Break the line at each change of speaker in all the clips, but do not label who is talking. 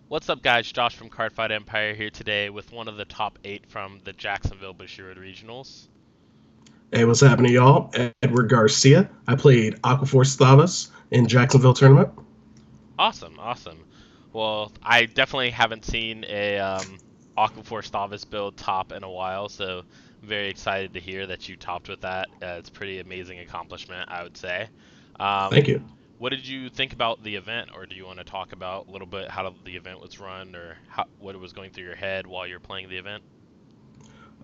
What's up, guys? Josh from Cardfight Empire here today with one of the top 8 from the Jacksonville Bushiroad Regionals.
Hey, what's happening, y'all? Edward Garcia. I played Aquaforce Thavas in Jacksonville tournament.
Awesome, awesome. Well, I definitely haven't seen a Aquaforce Thavas build top in a while, so I'm very excited to hear that you topped with that. It's a pretty amazing accomplishment, I would say. Um,
Thank you.
what did you think about the event, or do you want to talk about a little bit how the event was run, or what was going through your head while you're playing the event?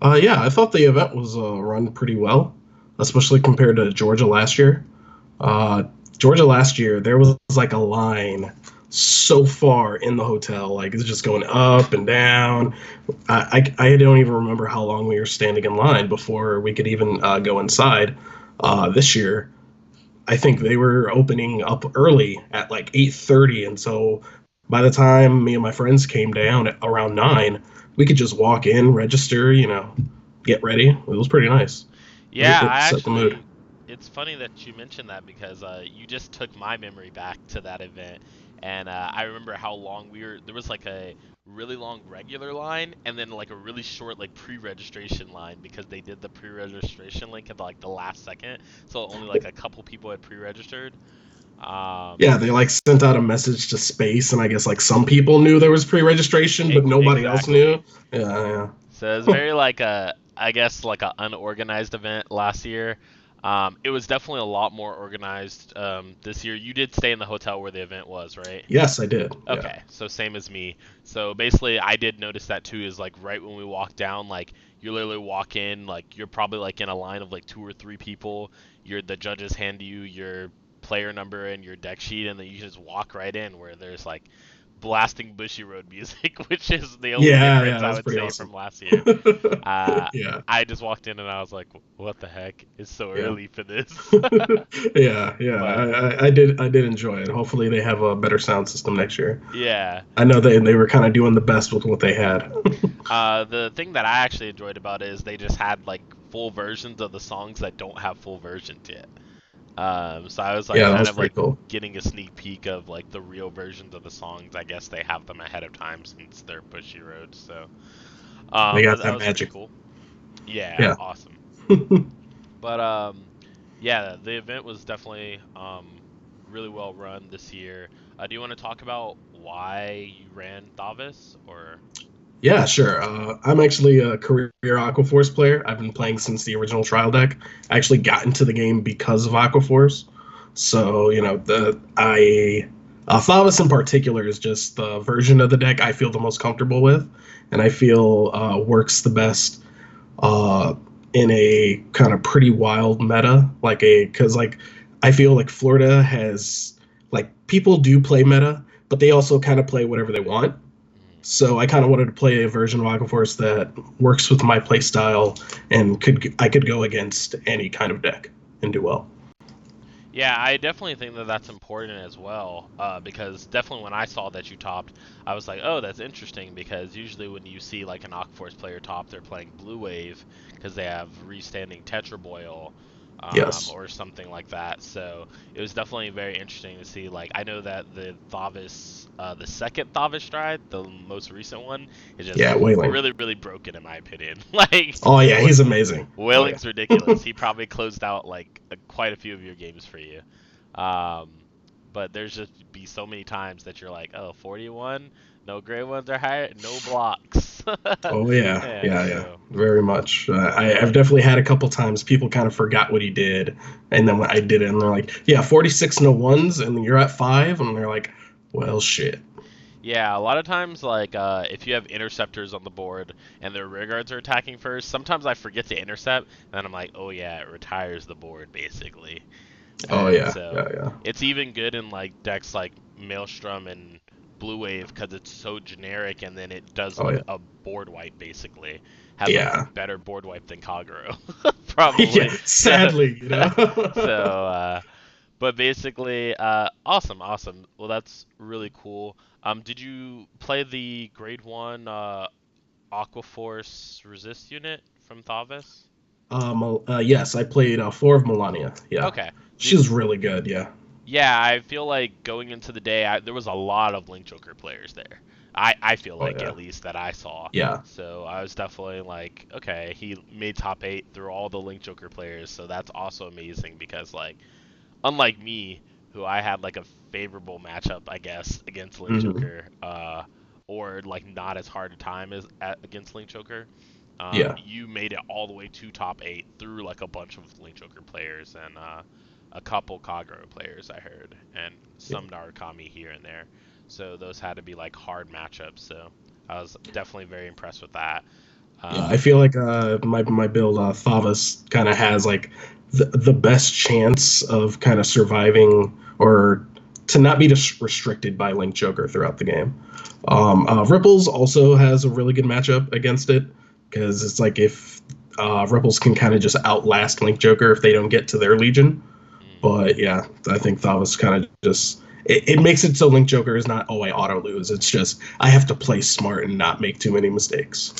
Yeah, I thought the event was run pretty well, especially compared to Georgia last year. Uh, Georgia last year, there was like a line so far in the hotel, like it's just going up and down. I don't even remember how long we were standing in line before we could even go inside. This year, I think they were opening up early at like 8:30, and so by the time me and my friends came down at around 9, we could just walk in, register, get ready. It was pretty nice.
Yeah,
It set the mood.
it's funny that you mentioned that because you just took my memory back to that event. And I remember how long there was like a really long regular line and then like a really short like pre-registration line because they did the pre-registration link at like the last second. So only like a couple people had pre-registered.
Yeah, they like sent out a message to space, and I guess like some people knew there was pre-registration, but nobody else
Exactly.
knew. Yeah,
So it's
yeah.
very like I guess like a unorganized event last year. It was definitely a lot more organized this year. You did stay in the hotel where the event was, right?
Yes, I did. Yeah.
Okay, so same as me. So basically, I did notice that too. Is like right when we walk down, like you literally walk in, like you're probably like in a line of like two or three people. The judges hand you your player number and your deck sheet, and then you just walk right in where there's like blasting Bushiroad music, which is the only
Yeah,
difference
yeah,
I
that's
would
pretty
say
awesome.
from last year. Uh,
Yeah,
I just walked in and I was like, "What the heck? It's so
yeah.
early for this."
Yeah, yeah.
But
I did enjoy it. Hopefully they have a better sound system next year.
yeah,
I know they were kind of doing the best with what they had.
the thing that I actually enjoyed about it is they just had like full versions of the songs that don't have full versions yet. So I was like
Yeah, that
kind
was
of like
pretty cool.
getting a sneak peek of like the real versions of the songs. I guess they have them ahead of time since they're Bushy Road. So
They
but
got
that
that
was pretty
magic.
cool. Yeah,
Yeah.
awesome. But yeah, the event was definitely really well run this year. Do you want to talk about why you ran Thavas or?
Yeah, sure. I'm actually a career Aquaforce player. I've been playing since the original trial deck. I actually got into the game because of Aquaforce. So, the I Thavas in particular is just the version of the deck I feel the most comfortable with, and I feel works the best uh, in a kind of pretty wild meta, because like I feel like Florida has like people do play meta, but they also kind of play whatever they want.
Mm.
So I kind of wanted to play a version of Aquaforce that works with my play style and I could go against any kind of deck and do well.
Yeah, I definitely think that that's important as well. Because definitely when I saw that you topped, I was like, oh, that's interesting. Because usually when you see like an Aquaforce player top, they're playing Blue Wave because they have restanding Tetra Boil,
Yes.
or something like that. So it was definitely very interesting to see. Like I know that the Thavas, the second Thavas stride, the most recent one, is just
Yeah, Wailing.
really, really broken in my opinion. Like
Oh yeah,
what
he's amazing. Oh yeah.
Whaling's ridiculous. He probably closed out like quite a few of your games for you. Um, but there's just be so many times that you're like, oh, 41, no gray ones are higher, no blocks.
Oh yeah,
Yeah,
yeah, yeah,
so
very much. I've definitely had a couple times people kind of forgot what he did, and then when I did it, and they're like, "Yeah, 46 no ones," and you're at 5, and they're like, "Well, shit."
yeah, a lot of times like if you have interceptors on the board and their rear guards are attacking first, sometimes I forget to intercept, and then I'm like, oh yeah, it retires the board basically.
Oh
And
yeah,
so
yeah, yeah,
it's even good in like decks like Maelstrom and Blue Wave because it's so generic and then it does
oh
like
yeah,
a board wipe basically. Has a
yeah,
better board wipe than Kagero,
yeah.
probably. So,
Sadly,
so but basically, awesome, awesome. Well, that's really cool. Did you play the Grade 1 Aquaforce Resist unit from Thavas?
yes, I played 4 of Melania. Yeah,
Okay. Did
she's really good. Yeah.
Yeah, I feel like going into the day, there was a lot of Link Joker players there. I feel
Oh
like
yeah,
at least that I saw.
yeah.
So I was definitely like, okay, he made top eight through all the Link Joker players, so that's also amazing because like, unlike me, who I had like a favorable matchup, I guess, against Link
Hmm.
Joker, or like not as hard a time as against Link Joker.
Yeah,
You made it all the way to top eight through like a bunch of Link Joker players and a couple Kagero players I heard, and
yeah.
some Narukami here and there. So those had to be like hard matchups. So I was definitely very impressed with that.
Yeah, I
Um,
feel like my build Thavas kind of has like the best chance of kind of surviving or to not be just restricted by Link Joker throughout the game. Ripples also has a really good matchup against it because it's like if Ripples can kind of just outlast Link Joker if they don't get to their Legion.
mm,
But yeah, I think Thavas kind of just it makes it so Link Joker is not, oh, I auto lose. It's just I have to play smart and not make too many mistakes.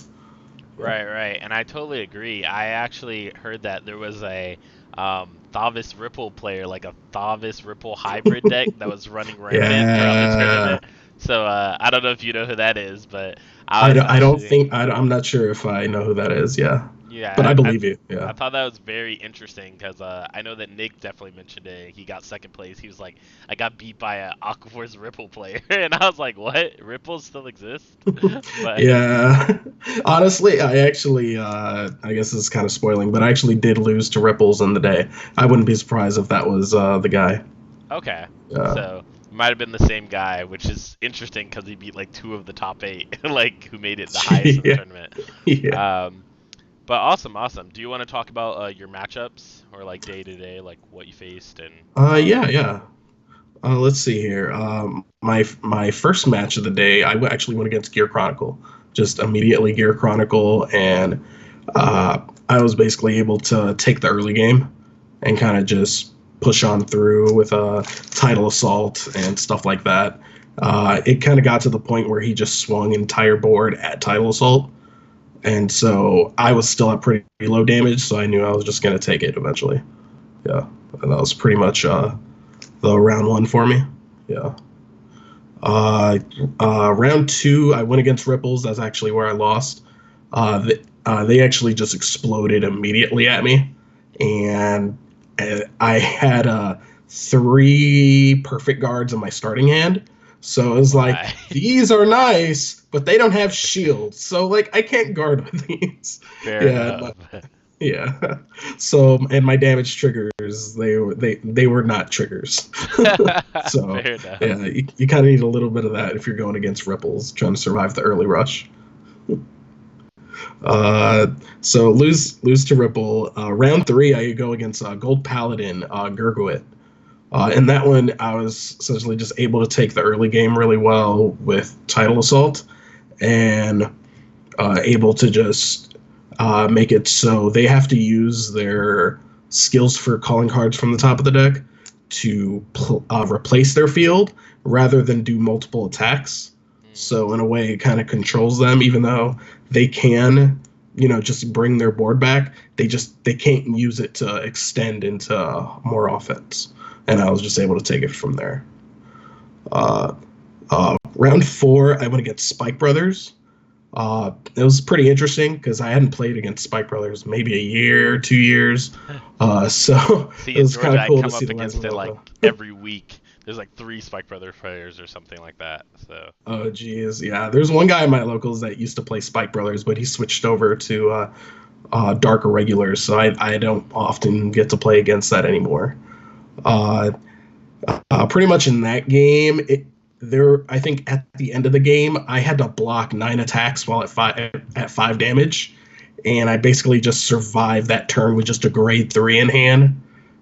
Yeah.
right, right, and I totally agree. I actually heard that there was a Thavas Ripple player, like a Thavas Ripple hybrid deck that was running rampant throughout the
Yeah,
tournament. So I don't know if you know who that is, but I was
I don't
actually
think I'm not sure if I know who that is. Yeah, but
yeah,
I
I
believe you.
I
Yeah.
thought that was very interesting because I know that Nick definitely mentioned it. He got second place. He was like, I got beat by a Aquaforce Ripple player, and I was like, what? Ripples still exist? But
Yeah. Honestly, I actually I guess this is kind of spoiling, but I actually did lose to Ripples in the day. I wouldn't be surprised if that was the guy.
okay,
Uh,
so might have been the same guy, which is interesting because he beat like two of the top eight, like who made it the highest in the
yeah.
tournament.
Yeah.
Um, but awesome, awesome. Do you want to talk about your matchups or like day to day, like what you faced and
Yeah, yeah. Let's see here. My first match of the day, actually went against Gear Chronicle. Just immediately Gear Chronicle, and uh, I was basically able to take the early game and kind of just push on through with a Tidal Assault and stuff like that. It kind of got to the point where he just swung entire board at Tidal Assault, and so I was still at pretty low damage, so I knew I was just gonna take it eventually. Yeah, and that was pretty much the round one for me. Yeah. Uh, Round two, I went against Ripples. That's actually where I lost. They actually just exploded immediately at me, and I had three perfect guards in my starting hand. So it
oh
was like,
my,
these are nice, but they don't have shields. So like I can't guard with these.
fair
Yeah,
enough.
yeah. So and my damage triggers, they were not triggers. So
Fair enough.
yeah, you kind of need a little bit of that if you're going against Ripples trying to survive the early rush. Uh, so lose to Ripple. Round three, I go against Gold Paladin Gurguit. In that one, I was essentially just able to take the early game really well with Tidal Assault and able to just make it so they have to use their skills for calling cards from the top of the deck to replace their field rather than do multiple attacks.
Mm,
So in a way, it kind of controls them, even though they can, just bring their board back. They can't use it to extend into more offense. And I was just able to take it from there. Uh, Round four, I went against Spike Brothers. It was pretty interesting because I hadn't played against Spike Brothers maybe a year, 2 years. So
See,
it
in
was kind
Georgia,
of
I
cool to
come
see
up
the Rising
against it like
Logo.
every week. There's like three Spike Brother players or something like that. So,
Oh, geez. Yeah, there's one guy in my locals that used to play Spike Brothers, but he switched over to Dark Irregulars, so I don't often get to play against that anymore. Uh, Pretty much in that game, I think at the end of the game, I had to block 9 attacks while at 5 damage, and I basically just survived that turn with just a grade 3 in hand,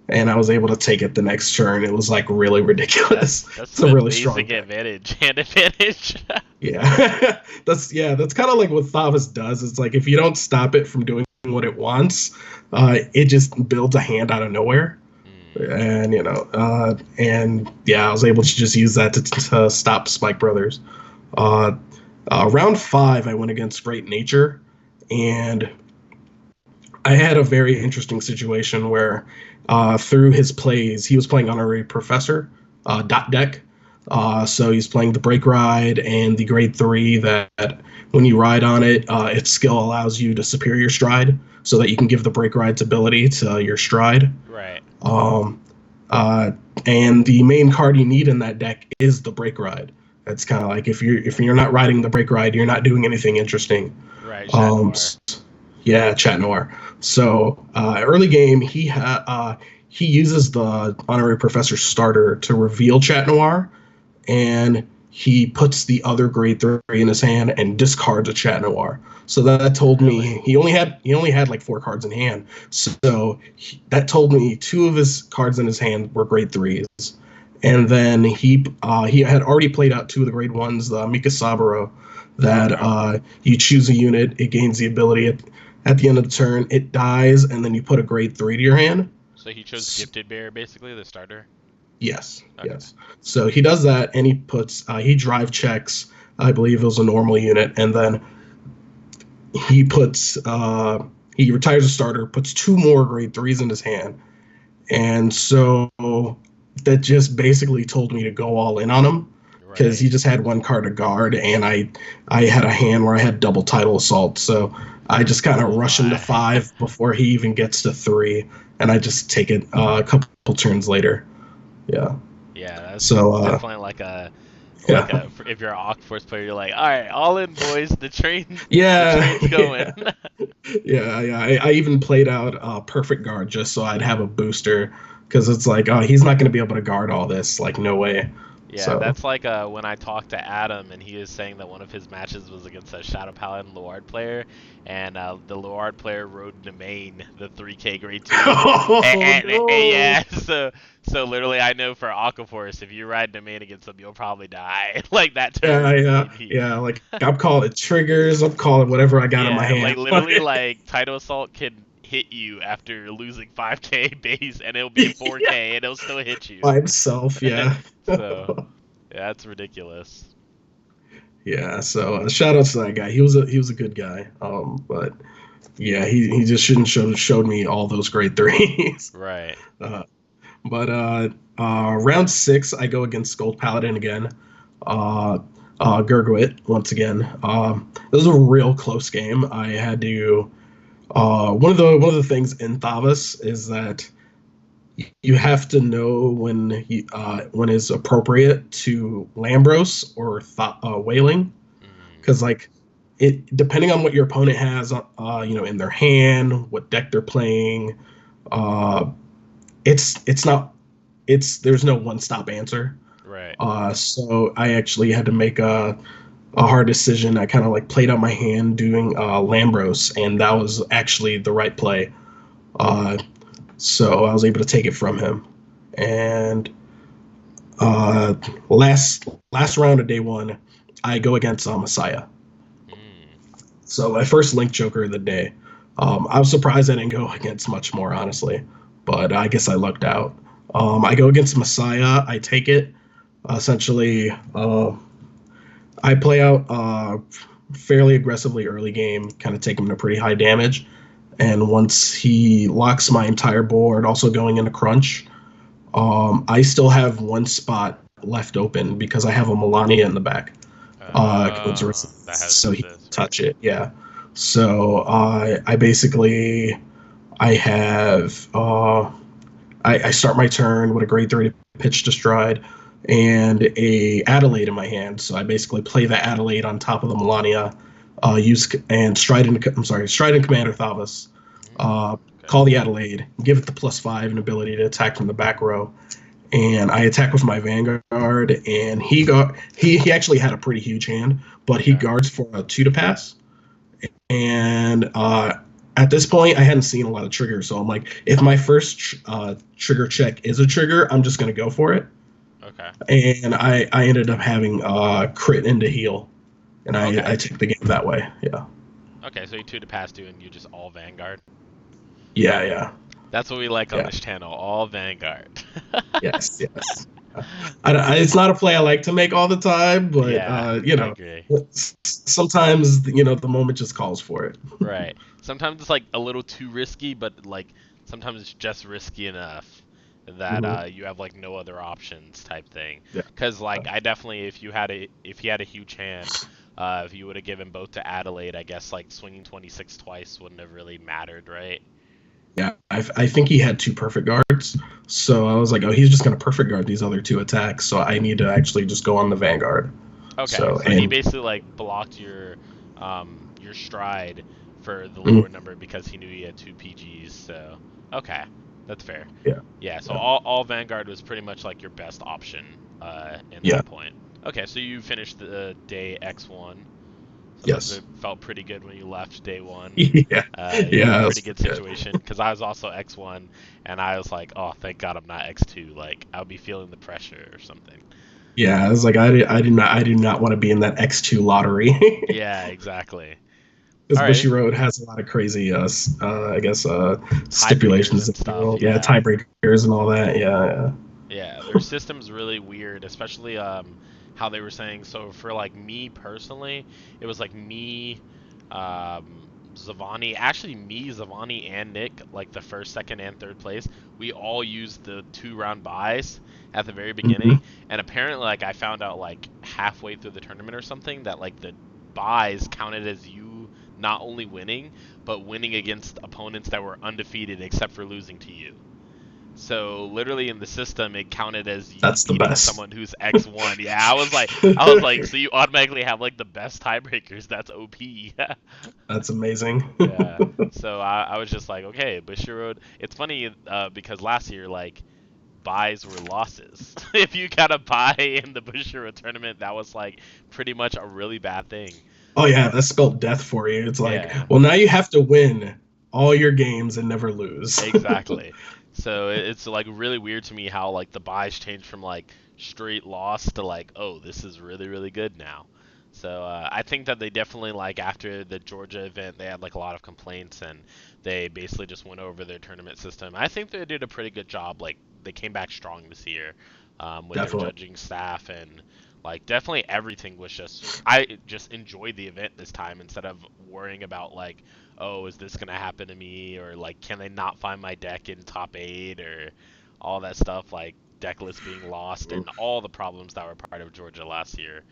and I was able to take it the next turn. It was like really ridiculous.
that's
It's a
some
really strong
amazing
deck.
advantage, hand advantage.
Yeah, that's kind of like what Thavas does. It's like if you don't stop it from doing what it wants, it just builds a hand out of nowhere.
Mm,
And yeah, I was able to just use that to stop Spike Brothers. Uh, Round five, I went against Great Nature, and I had a very interesting situation where through his plays, he was playing Honorary Professor dot deck. So he's playing the Break Ride and the Grade 3 that when you ride on it, its skill allows you to superior stride so that you can give the Break Ride's ability to your stride.
Right.
Um, uh, and the main card you need in that deck is the Break Ride. It's kind of like if you're not riding the Break Ride, you're not doing anything interesting.
Right. Chat Noir.
Yeah, Chat Noir. So early game, he uses the Honorary Professor starter to reveal Chat Noir, and he puts the other Grade 3 in his hand and discards a Chat Noir. So that told me he only had like 4 cards in hand. So that told me 2 of his cards in his hand were Grade 3s. And then he had already played out 2 of the Grade 1s, the Mika Saburo, that you choose a unit, it gains the ability at the end of the turn, it dies, and then you put a Grade 3 to your hand.
So he chose Gifted Bear, basically, the starter?
Yes, okay. Yes. So he does that, and he puts he drive checks, I believe it was a normal unit, and then he puts he retires a starter, puts 2 more Grade 3s in his hand, and so that just basically told me to go all in on him, because he just had 1 card to guard, and I had a hand where I had double Tidal Assault, so I just kind of rush him to 5 before he even gets to 3, and I just take it a couple turns later. Yeah.
Yeah, that's
definitely
like if you're an Aqua Force player, you're like, all right, all in, boys. The train's going.
Yeah. I even played out Perfect Guard just so I'd have a booster, because it's like, oh, he's not going to be able to guard all this. Like, no way.
Yeah, so that's like when I talked to Adam, and he was saying that one of his matches was against a Shadow Paladin Luard player, and the Luard player rode Nemain, the 3K Grade 2.
No.
Yeah, so literally I know for Aquaforce, if you ride Nemain against them, you'll probably die. Like that turn.
Yeah, like I'm calling it triggers, I'm calling whatever I got in my hand.
Like literally like Tidal Assault can hit you after losing 5k base, and it'll be 4k and it'll still hit you
by himself. Yeah.
So yeah, that's ridiculous.
Yeah, so shout out to that guy. He was a good guy. But yeah, he just shouldn't showed me all those Grade 3s.
Right.
But round 6, I go against Gold Paladin again. Gurgwit once again. This was a real close game. I had to. One of the things in Thavas is that you have to know when it's appropriate to Lambros or Wailing, because like it depending on what your opponent has in their hand, what deck they're playing, there's no one-stop answer.
Right.
So I actually had to make a hard decision. I kind of like played out my hand doing Lambros, and that was actually the right play. So I was able to take it from him. And last round of day 1, I go against Messiah. So my first Link Joker of the day. I was surprised I didn't go against much more, honestly, but I guess I lucked out. I go against Messiah. I take it. Essentially, I play out fairly aggressively early game, kind of take him to pretty high damage. And once he locks my entire board, also going into crunch, I still have 1 spot left open because I have a Melania in the back. So he can touch it. Yeah. So I basically have I start my turn with a Grade 3 pitch to stride and a Adelaide in my hand. So I basically play the Adelaide on top of the Melania. Stride and Commander Thavas. Call the Adelaide, give it the +5 and ability to attack from the back row, and I attack with my Vanguard. And he actually had a pretty huge hand, but he guards for a 2 to pass. And at this point, I hadn't seen a lot of triggers, so I'm like, if my first trigger check is a trigger, I'm just gonna go for it.
Okay.
And I ended up having crit into heal. And I took the game that way, yeah.
Okay, so you 2 to pass 2 and you just all Vanguard?
Yeah.
That's what we like on this channel, all Vanguard.
Yes. It's not a play I like to make all the time, but, sometimes, the moment just calls for it.
Right. sometimes it's like a little too risky, but like sometimes it's just risky enough that
Hmm.
you have like no other options type thing.
Yeah.
Because like I definitely, if he had a huge hand, if you would have given both to Adelaide, I guess like swinging 26 twice wouldn't have really mattered, right?
Yeah, I think he had two perfect guards, so I was like, oh, he's just gonna perfect guard these other two attacks, so I need to actually just go on the Vanguard.
Okay,
So
so he
and
basically like blocked your stride for the lower
mm,
number because he knew he had two PGs. So okay, that's fair.
yeah,
Yeah, so
yeah,
all Vanguard was pretty much like your best option in
yeah,
that point. Okay, so you finished the day X1. So
yes,
it felt pretty good when you left day one.
yeah,
You're in a
yeah,
pretty
that's
good
good.
situation because I was also X1 and I was like, oh, thank God I'm not X2. Like I'll be feeling the pressure or something.
Yeah, I was like, I do not want to be in that X2 lottery
Yeah, exactly.
because
All right,
Bushiroad has a lot of crazy, I guess,
tiebreakers
stipulations
and
in the
stuff.
rule. Yeah,
Yeah,
tiebreakers and all that. Yeah,
yeah. Their system's really weird, especially how they were saying. So for like me personally, it was like me, Zavani. Actually, me, Zavani, and Nick, like the first, second, and third place. We all used the 2 round buys at the very
yeah. Hmm.
beginning, and apparently, like I found out like halfway through the tournament or something that like the buys counted as you not only winning but winning against opponents that were undefeated except for losing to you. So literally in the system, it counted as you
That's the
beating
best.
someone who's X1. Yeah, I was like, so you automatically have like the best tiebreakers. That's OP.
That's amazing.
Yeah. So I was just like, okay, Bushiroad. It's funny because last year like buys were losses. If you got a buy in the Bushiroad tournament, that was like pretty much a really bad thing.
Oh yeah, that spelled death for you. It's like,
Yeah.
well, now you have to win all your games and never lose.
Exactly. So it's like really weird to me how like the buys changed from like straight loss to like, oh, this is really really good now. So I think that they definitely like after the Georgia event they had like a lot of complaints and they basically just went over their tournament system. I think they did a pretty good job. Like they came back strong this year with their
Definitely.
judging staff and like definitely everything was just I just enjoyed the event this time instead of worrying about like oh, is this gonna happen to me? Or like, can I not find my deck in top eight? Or all that stuff, like deck list being lost and all the problems that were part of Georgia last year.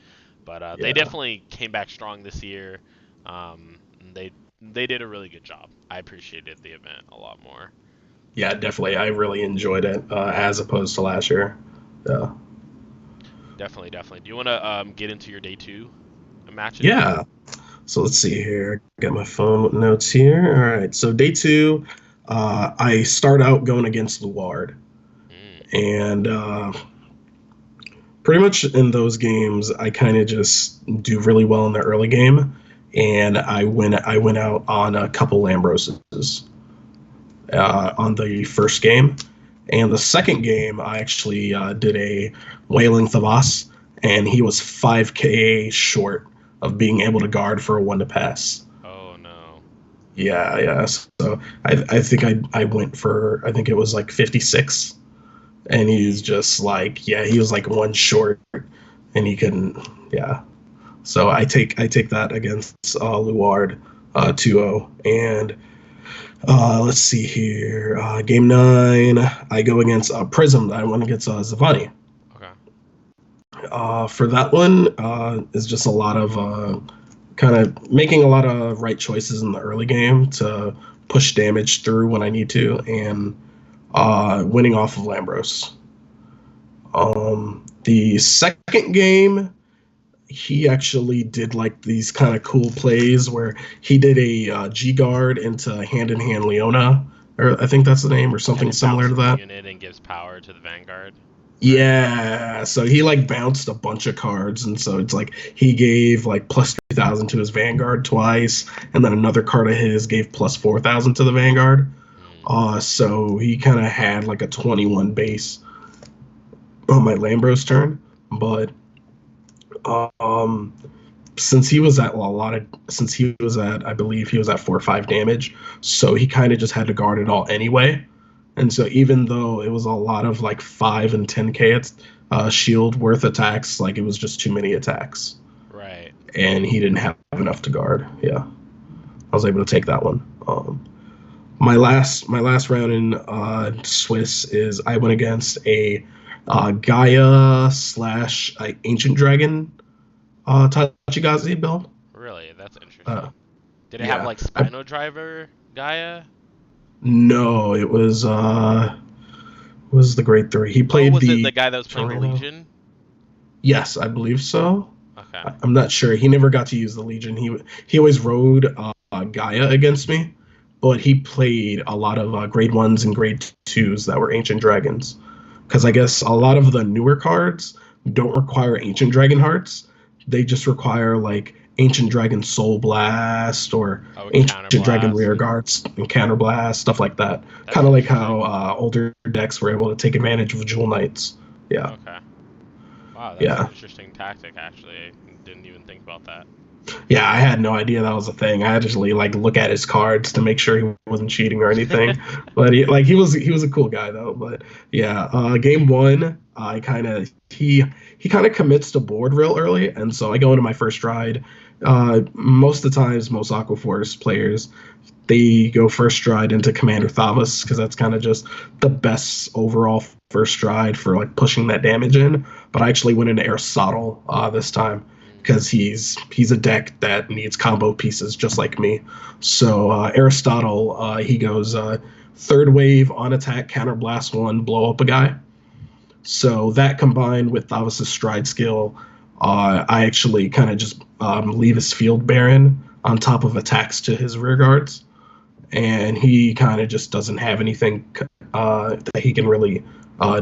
But they
Yeah.
definitely came back strong this year. And they did a really good job. I appreciated the event a lot more.
Yeah, definitely. I really enjoyed it as opposed to last year. Yeah.
Definitely, definitely. Do you want to get into your day two matches?
Yeah. So let's see here. Got my phone with notes here. All right. So day two, I start out going against Luard,
Mm,
and pretty much in those games, I kind of just do really well in the early game, and I went out on a couple Lambroses on the first game, and the second game I actually did a Wailing Thavas, and he was 5k short of being able to guard for a one to pass.
oh no.
Yeah, yeah. So I think I went for I think it was like 56, and he's just like yeah he was like one short, and he couldn't yeah. So I take that against Luard 2-0, and let's see here. Game 9, I go against Prism. I went against Zavani.
Okay.
For that one, is just a lot of kind of making a lot of right choices in the early game to push damage through when I need to, and winning off of Lambros. The second game, he actually did like these kind of cool plays where he did a G guard into hand in hand Leona, or I think that's the name, or
And
something
it
similar to
bounces the
that.
unit and gives power to the Vanguard, right?
Yeah, so he like bounced a bunch of cards, and so it's like he gave like plus 3,000 to his Vanguard twice, and then another card of his gave plus 4,000 to the Vanguard.
Mm,
So he kind of had like a 21 base on my Lambros turn, but um, since he was at a lot of since he was at I believe he was at 4 or 5 damage, so he kind of just had to guard it all anyway. And so even though it was a lot of like 5 and 10k shield worth attacks, like it was just too many attacks,
right.
and he didn't have enough to guard. Yeah, I was able to take that one. Um, my last round in Swiss is I went against a Gaia slash Ancient Dragon Tachigazi build.
Really, that's interesting.
Uh,
Did it have
yeah,
like Spino Driver Gaia?
no, it was the grade three. He
Oh,
played
was it the
the
guy that was playing the
Tornado.
Legion?
Yes, I believe so.
Okay.
I'm not sure. He never got to use the Legion. He always rode Gaia against me, but he played a lot of grade ones and grade twos that were Ancient Dragons. Because I guess a lot of the newer cards don't require Ancient Dragon hearts. They just require like Ancient Dragon Soul Blast or
Oh, a
Ancient Dragon
Counterblast.
Rear Guards and Counter Blast, stuff like that.
That's
Kind of like
interesting.
how older decks were able to take advantage of Jewel Knights. Yeah,
Okay. Wow, that's an
yeah.
interesting tactic, actually. I didn't even think about that.
Yeah, I had no idea that was a thing. I had to just like look at his cards to make sure he wasn't cheating or anything. But he was a cool guy though. But yeah, game one, I kind of he kind of commits to board real early, and so I go into my first stride. Most of the times, most Aquaforce players they go first stride into Commander Thavas because that's kind of just the best overall first stride for like pushing that damage in. But I actually went into Aristotle this time
Mm,
because he's a deck that needs combo pieces just like me. So Aristotle, he goes third wave on attack, counter blast one, blow up a guy. So that combined with Thavas' stride skill, I actually kind of just leave his field baron on top of attacks to his rear guards, and he kind of just doesn't have anything that he can really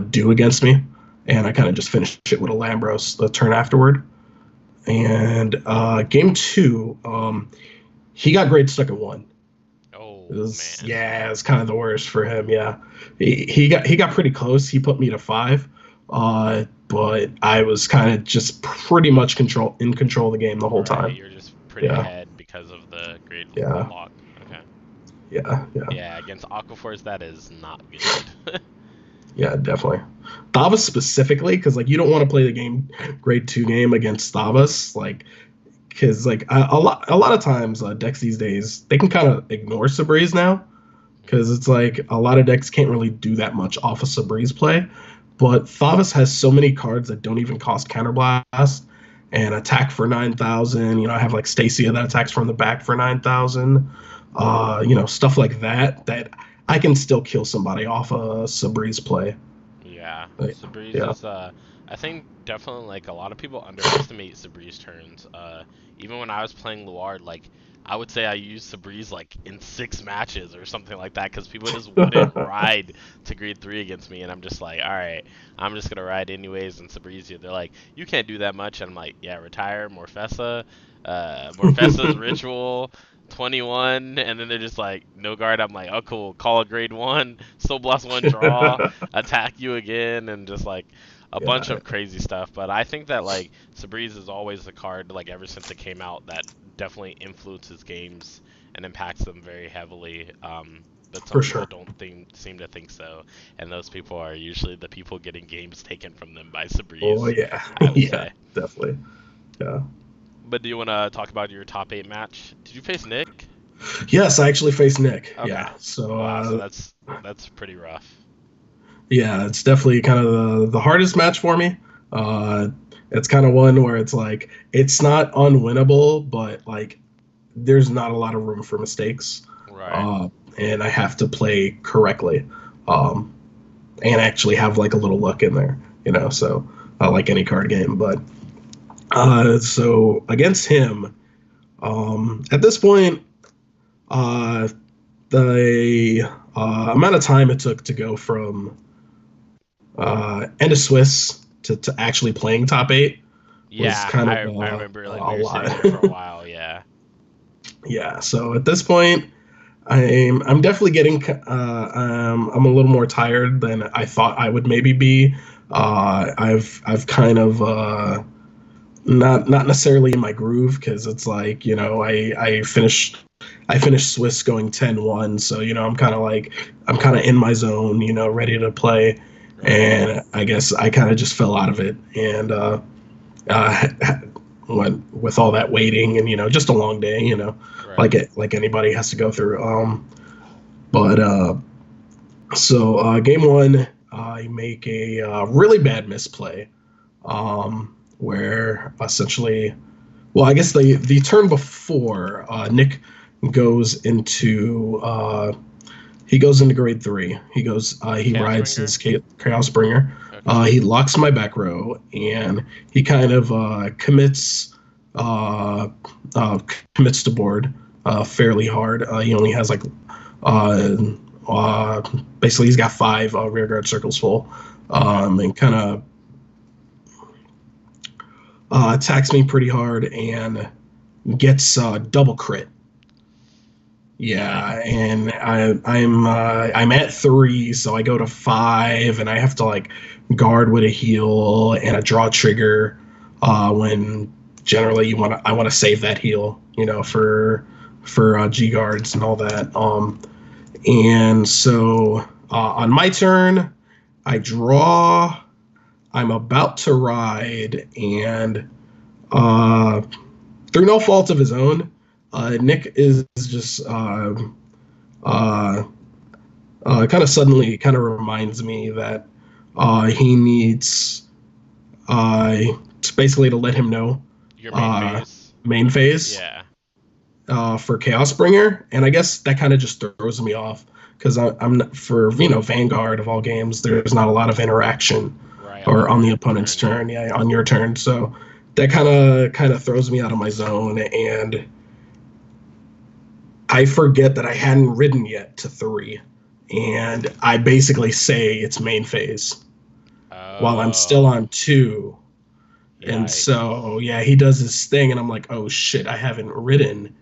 do against me. And I kind of just finish it with a Lambros the turn afterward. And game two, he got grade stuck at one.
oh,
It was
man.
yeah, it was kind of the worst for him. Yeah, he got pretty close. He put me to five, but I was kind of just pretty much in control of the game the whole
Right,
time.
you're just pretty
Yeah,
ahead because of the grade
yeah,
lock. Okay.
yeah.
Yeah, against Aquaforce, that is not good.
Yeah, definitely. Thavas specifically, because like you don't want to play the game grade two game against Thavas, like because like a lot of times decks these days they can kind of ignore Sabriz now because it's like a lot of decks can't really do that much off of Sabriz play, but Thavas has so many cards that don't even cost counterblast and attack for 9,000. I have like Stacia that attacks from the back for 9,000. Stuff like that that I can still kill somebody off a Sabriz play.
Yeah,
Like,
Sabri's
yeah.
is I think definitely like a lot of people underestimate Sabri's turns. Even when I was playing Luard, like I would say I used Sabri's like in 6 matches or something like that because people just wouldn't ride to grade 3 against me, and I'm just like, all right, I'm just gonna ride anyways. And Sabri's, they're like, you can't do that much, and I'm like, yeah, retire Morfessa, Morfessa's ritual. 21, and then they're just like no guard. I'm like, oh cool, call a grade 1, soul blast 1, draw, attack you again, and just like a bunch
Yeah,
of crazy stuff. But I think that like Sabriz is always a card like ever since it came out that definitely influences games and impacts them very heavily. But some
for
people
sure.
don't seem to think so, and those people are usually the people getting games taken from them by
Oh
Sabriz,
yeah,
I would
yeah,
say.
definitely. Yeah.
But do you want to talk about your top 8 match? Did you face Nick?
Yes, I actually faced Nick.
Okay.
Yeah. So
Wow, so that's pretty rough.
yeah, it's definitely kind of the hardest match for me. Uh, it's kind of one where it's like it's not unwinnable, but like there's not a lot of room for mistakes,
Right.
uh, and I have to play correctly, um, and actually have like a little luck in there. So like any card game. But so against him, at this point, uh, the amount of time it took to go from end of Swiss to actually playing top eight was
Yeah,
kind of
I remember like we
a
were sitting
lot.
there for a while. Yeah.
Yeah, so at this point, I'm definitely getting I'm a little more tired than I thought I would maybe be. I've kind of not necessarily in my groove because it's like I finished Swiss going 10-1, so I'm kind of in my zone, ready to play,
Right.
and I guess I kind of just fell out of it, and uh, when with all that waiting and just a long day,
Right.
like anybody has to go through. But so game one, I make a really bad misplay, where essentially, well, I guess the turn before, Nick goes into grade three. He
Chaos
rides
Bringer?
his Chaos Bringer.
Okay.
He locks my back row, and he kind of uh, uh, commits to board fairly hard. He only has like uh, uh, basically he's got five rear guard circles full,
Okay.
and kind of attacks me pretty hard and gets double crit. Yeah, and
Yikes.
I'm at three, so I go to five, and I have to like guard with a heal and a draw trigger. When generally I want to save that heal, for G guards and all that. And so on my turn, I draw. I'm about to ride, and uh, through no fault of his own, Nick is just uh, kind of suddenly kind of reminds me that he needs uh, basically to let him know
Your main
uh,
phase?
main phase
Yeah.
for Chaos Bringer, and I guess that kind of just throws me off because I'm not, for Vanguard of all games. There's not a lot of interaction
Right, on
or on the
your
opponent's
turn, yeah.
turn, yeah, on your turn. So that kind of throws me out of my zone, and I forget that I hadn't ridden yet to three, and I basically say it's main phase while I'm still
Oh,
on two. And
yikes.
so, yeah, he does this thing, and I'm like, oh shit, I haven't ridden.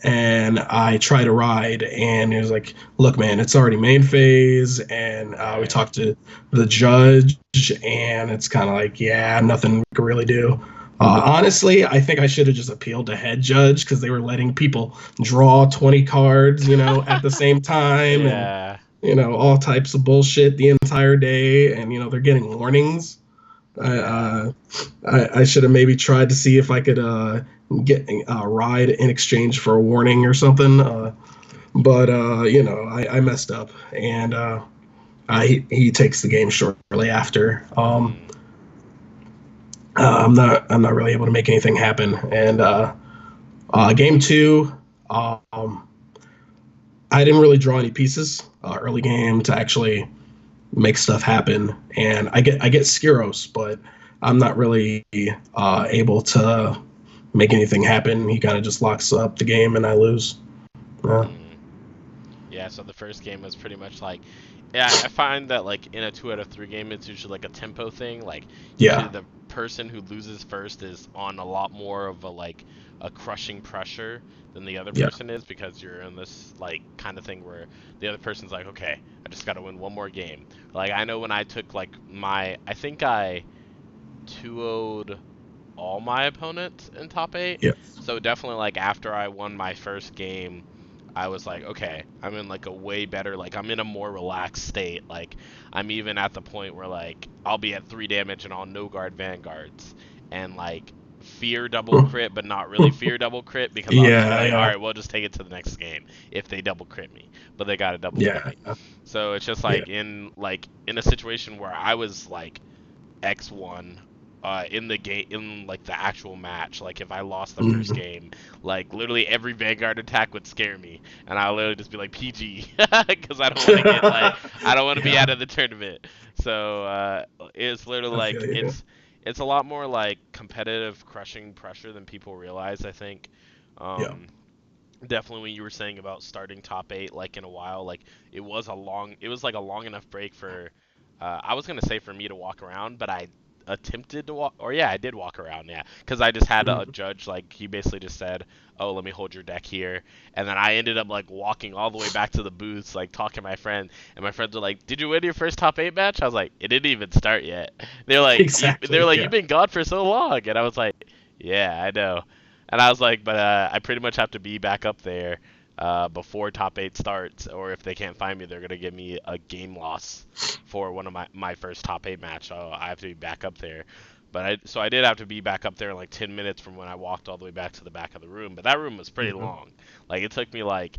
And I try to ride, and he was like, look, man, it's already main phase. And we
Right.
talked to the judge, and it's kind of like, yeah, nothing we can really do. Honestly, I think I should have just appealed to head judge because they were letting people draw 20 cards, at the same time, and
Yeah.
all types of bullshit the entire day, and they're getting warnings. I
Yeah.
I should have maybe tried to see if I could get a ride in exchange for a warning or something. But I messed up, and he takes the game shortly after.
Mm.
I'm not really able to make anything happen, and game two. I didn't really draw any pieces early game to actually make stuff happen, and I get Skiros, but I'm not really able to make anything happen. He kind of just locks up the game, and I lose. Yeah,
Mm. Yeah, so the first game was pretty much like, yeah, I find that like in a 2 out of 3 game, it's usually like a tempo thing. Like usually
yeah,
the person who loses first is on a lot more of a crushing pressure than the other
yeah.
person is because you're in this like kind of thing where the other person's like, okay, I just got to win one more game. Like I know when I took like I think I 2-0'd all my opponents in top eight.
Yeah.
So definitely like after I won my first game, I was like, okay, I'm in like a way better, like I'm in a more relaxed state. Like I'm even at the point where like I'll be at 3 damage and I'll no guard vanguards and like fear double crit, but not really fear double crit because I'll just be
Yeah,
like, all
yeah,
right, we'll just take it to the next game if they double crit me, but they gotta double crit
yeah,
me. So it's just
yeah.
like in a situation where I was like X1 in the game in like the actual match. Like if I lost the first
Mhm.
game, like literally every Vanguard attack would scare me, and I literally just be like PG because I don't want to get like I don't want to be
Yeah,
out of the tournament. So it's literally
I
like
feel you.
it's a lot more like competitive crushing pressure than people realize. I think.
Yeah,
Um, Definitely when you were saying about starting top eight like in a while, like it was like a long enough break for I was gonna say for me to walk around, but I attempted to walk, or yeah, I did walk around, yeah, because I just had a
mhm.
judge like he basically just said, oh, let me hold your deck here, and then I ended up like walking all the way back to the booths, like talking to my friend, and my friends were like, did you win your first top eight match? I was like, it didn't even start yet. They're
Exactly.
like, you've
Yeah,
been gone for so long, and I was like, yeah, I know. And I was like, but I pretty much have to be back up there before top eight starts, or if they can't find me, they're gonna give me a game loss for one of my first top eight match. So I have to be back up there. So I did have to be back up there in like 10 minutes from when I walked all the way back to the back of the room. But that room was pretty
Hmm.
long. Like it took me like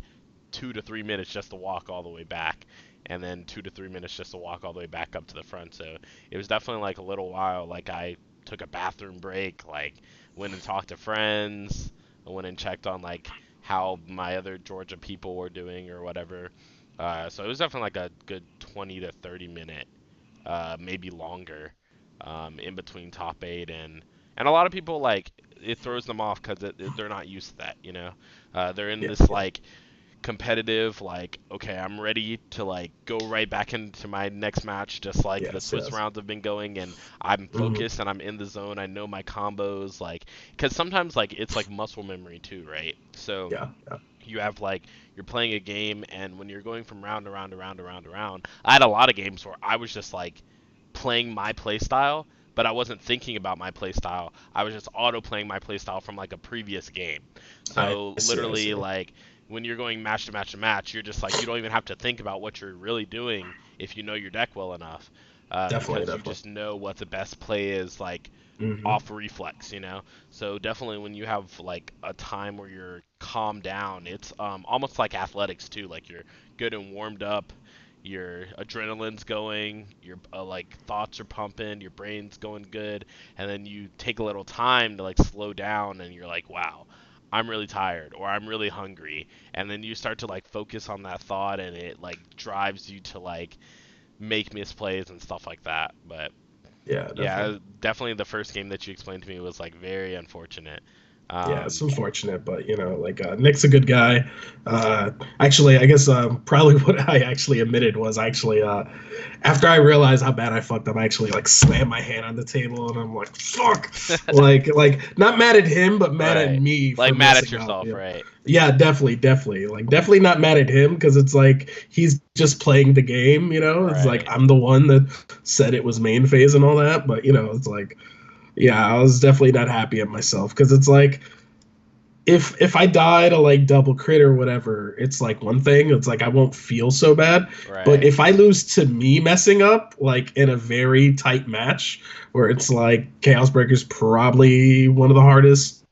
2 to 3 minutes just to walk all the way back, and then 2 to 3 minutes just to walk all the way back up to the front. So it was definitely like a little while. Like I took a bathroom break, like went and talked to friends, I went and checked on like how my other Georgia people were doing or whatever. So it was definitely like a good 20 to 30 minute, maybe longer, in between top eight, and a lot of people like it throws them off because they're not used to that, you know. They're in
Yeah,
this
yeah.
like competitive, like, okay, I'm ready to like go right back into my next match, just like the
Yes,
Swiss
yes.
rounds have been going, and I'm
Hmm.
focused and I'm in the zone. I know my combos, like, because sometimes like it's like muscle memory too, right? So
Yeah, yeah.
you have like you're playing a game, and when you're going from round to round to round to round to round, I had a lot of games where I was just like playing my playstyle, but I wasn't thinking about my playstyle. I was just auto playing my playstyle from like a previous game. So
I see, I
literally,
see.
like when you're going match to match to match, you're just like you don't even have to think about what you're really doing if you know your deck well enough,
Definitely,
because you
definitely.
just know what the best play is like
Hmm.
off reflex, you know. So definitely when you have like a time where you're calmed down, it's almost like athletics too. Like you're good and warmed up, your adrenaline's going, your like thoughts are pumping, your brain's going good, and then you take a little time to like slow down, and you're like, wow, I'm really tired or I'm really hungry, and then you start to like focus on that thought, and it like drives you to like make misplays and stuff like that. But
Yeah, definitely.
yeah, definitely the first game that you explained to me was like very unfortunate.
Yeah, it's
Um,
unfortunate, but like Nick's a good guy. Actually, I guess probably what I actually admitted was actually after I realized how bad I fucked up, I actually like slammed my hand on the table and I'm like, fuck, like not mad at him, but mad at
right.
me
Like
for
mad at
messing up.
yourself,
Yeah,
right?
yeah, definitely, like definitely not mad at him because it's like he's just playing the game. It's like
Right.
I'm the one that said it was main phase and all that, but it's like. Yeah, I was definitely not happy at myself because it's like if I die to like double crit or whatever, it's like one thing. It's like I won't feel so bad. But
Right.
if I lose to me messing up, like in a very tight match where it's like Chaos Breaker's probably one of the hardest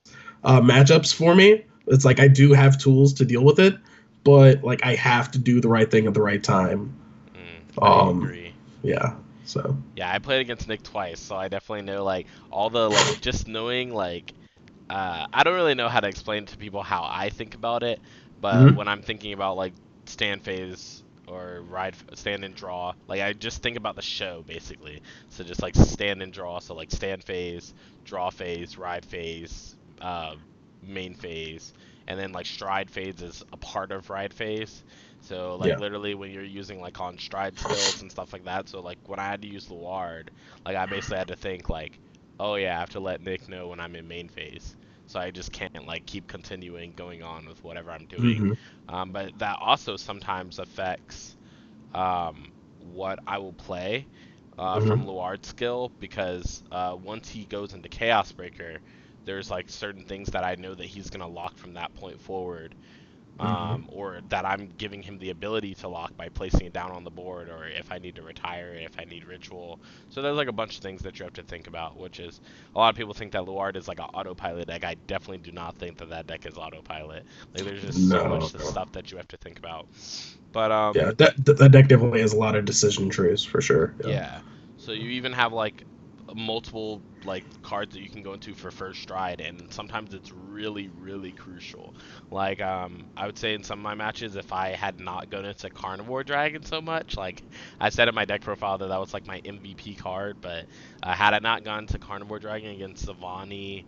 matchups for me. It's like I do have tools to deal with it, but like I have to do the right thing at the right time.
I
Um,
agree.
yeah. So.
Yeah, I played against Nick twice, so I definitely know like all the like just knowing like I don't really know how to explain to people how I think about it, but
Mhm.
when I'm thinking about like stand phase or stand and draw, like I just think about the show basically. So just like stand and draw, so like stand phase, draw phase, ride phase, main phase, and then like stride phase is a part of ride phase. So like
Yeah.
literally when you're using like on stride skills and stuff like that. So like when I had to use Luard, like I basically had to think like, oh yeah, I have to let Nick know when I'm in main phase. So I just can't like keep continuing going on with whatever I'm doing.
Hmm.
But that also sometimes affects what I will play from
Hmm.
Luard's skill because once he goes into Chaos Breaker, there's like certain things that I know that he's gonna lock from that point forward,
Hmm.
or that I'm giving him the ability to lock by placing it down on the board, or if I need to retire it, if I need ritual. So there's like a bunch of things that you have to think about, which is a lot of people think that Luard is like an autopilot deck. I definitely do not think that that deck is autopilot. Like there's just so
No,
much
no.
stuff that you have to think about. But
Yeah, that deck definitely has a lot of decision trees for sure. Yeah.
yeah. So you even have like multiple like cards that you can go into for first stride, and sometimes it's really really crucial. Like I would say in some of my matches, if I had not gone into Carnivore Dragon so much, like I said in my deck profile that that was like my MVP card, but had I not gone to Carnivore Dragon against Savani,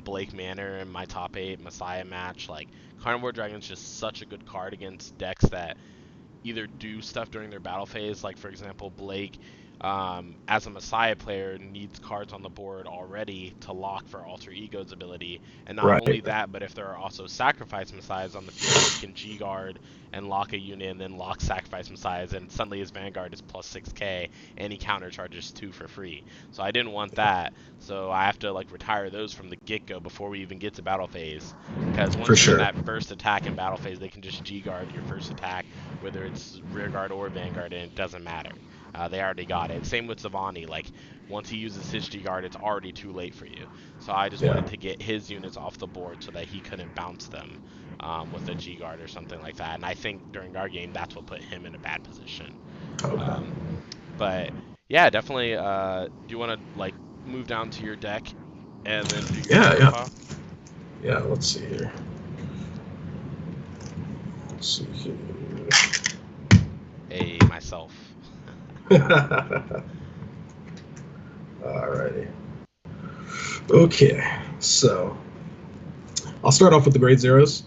Blake Manor in my top eight Messiah match, like Carnivore Dragon's just such a good card against decks that either do stuff during their battle phase. Like for example, Blake, as a Messiah player, needs cards on the board already to lock for Alter Ego's ability. And not only
Right.
that, but if there are also Sacrifice Messiahs on the field, he can G guard and lock a unit, and then lock Sacrifice Messiahs, and suddenly his Vanguard is plus 6k, and he counter charges 2 for free. So I didn't want that. So I have to like retire those from the get go before we even get to battle phase. Because
For
once you're in
sure.
that first attack in battle phase, they can just G guard your first attack, whether it's rear guard or vanguard, and it doesn't matter. They already got it. Same with Zavani. Like once he uses his G guard, it's already too late for you. So I just
Yeah.
wanted to get his units off the board so that he couldn't bounce them with a G guard or something like that. And I think during our game, that's what put him in a bad position.
Okay.
Um, but yeah, definitely. Do you want to like move down to your deck and then do your
Yeah, yeah,
profile?
yeah. Let's see here. Let's see here.
A myself.
Alrighty. Okay, so I'll start off with the grade zeros.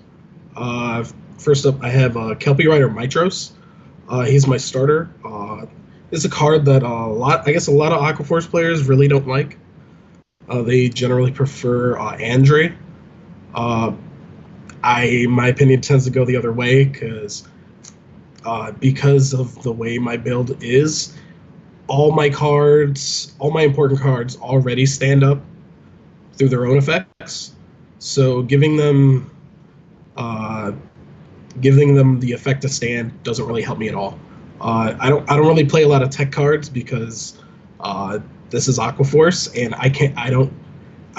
Uh, First up, I have Kelpie Rider Mitros. He's my starter. It's a card that a lot of Aquaforce players really don't like. They generally prefer Andre. Uh, my opinion tends to go the other way because of the way my build is. All my important cards already stand up through their own effects. So uh, giving them the effect to stand doesn't really help me at all. I don't really play a lot of tech cards because this is Aquaforce, and I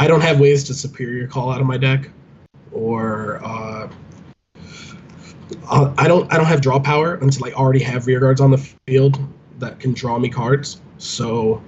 don't have ways to superior call out of my deck, or I don't have draw power until I already have rear guards on the field that can draw me cards. So